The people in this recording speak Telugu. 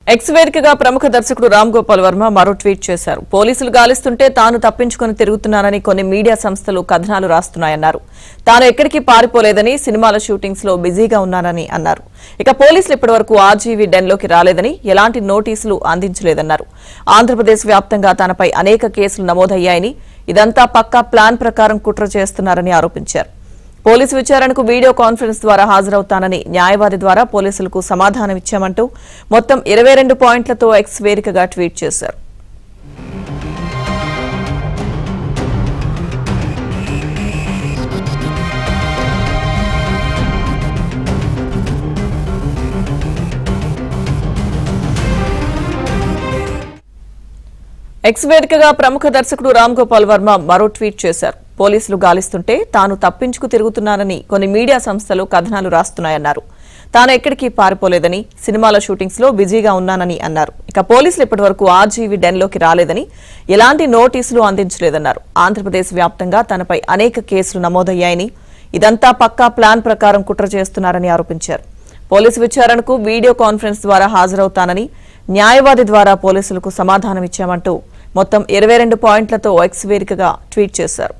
ఎక్స్ వేదికగా ప్రముఖ దర్శకుడు రామ్ గోపాల్ వర్మ మరో ట్వీట్ చేశారు. పోలీసులు గాలిస్తుంటే తాను తప్పించుకుని తిరుగుతున్నానని కొన్ని మీడియా సంస్థలు కథనాలు రాస్తున్నాయన్నారు. తాను ఎక్కడికి పారిపోలేదని, సినిమాల షూటింగ్స్ లో బిజీగా ఉన్నానని అన్నారు. ఇక పోలీసులు ఇప్పటివరకు ఆర్జీవీ డెన్లోకి రాలేదని, ఎలాంటి నోటీసులు అందించలేదన్నారు. ఆంధ్రప్రదేశ్ వ్యాప్తంగా తనపై అనేక కేసులు నమోదయ్యాయని, ఇదంతా పక్కా ప్లాన్ ప్రకారం కుట్ర చేస్తున్నారని ఆరోపించారు. పోలీసు విచారణకు వీడియో కాన్ఫరెన్స్ ద్వారా హాజరవుతానని న్యాయవాది ద్వారా పోలీసులకు సమాధానం ఇచ్చామంటూ మొత్తం 22 పాయింట్లతో ఎక్స్ వేదికగా ట్వీట్ చేశారు. ఎక్స్ వేదికగా ప్రముఖ దర్శకుడు రామ్ గోపాల్ వర్మ మరో ట్వీట్ చేశారు. పోలీసులు గాలిస్తుంటే తాను తప్పించుకు తిరుగుతున్నానని కొన్ని మీడియా సంస్థలు కథనాలు రాస్తున్నాయన్నారు. తాను ఎక్కడికి పారిపోలేదని, సినిమాల షూటింగ్స్ లో బిజీగా ఉన్నానని అన్నారు. ఇక పోలీసులు ఇప్పటివరకు ఆర్జీవీ డెన్లోకి రాలేదని, ఎలాంటి నోటీసులు అందించలేదన్నారు. ఆంధ్రప్రదేశ్ వ్యాప్తంగా తనపై అనేక కేసులు నమోదయ్యాయని, ఇదంతా పక్కా ప్లాన్ ప్రకారం కుట్ర చేస్తున్నారని ఆరోపించారు. పోలీసు విచారణకు వీడియో కాన్ఫరెన్స్ ద్వారా హాజరవుతానని న్యాయవాది ద్వారా పోలీసులకు సమాధానం ఇచ్చామంటూ మొత్తం 22 పాయింట్లతో ఎక్స్ వేదికగా ట్వీట్ చేశారు.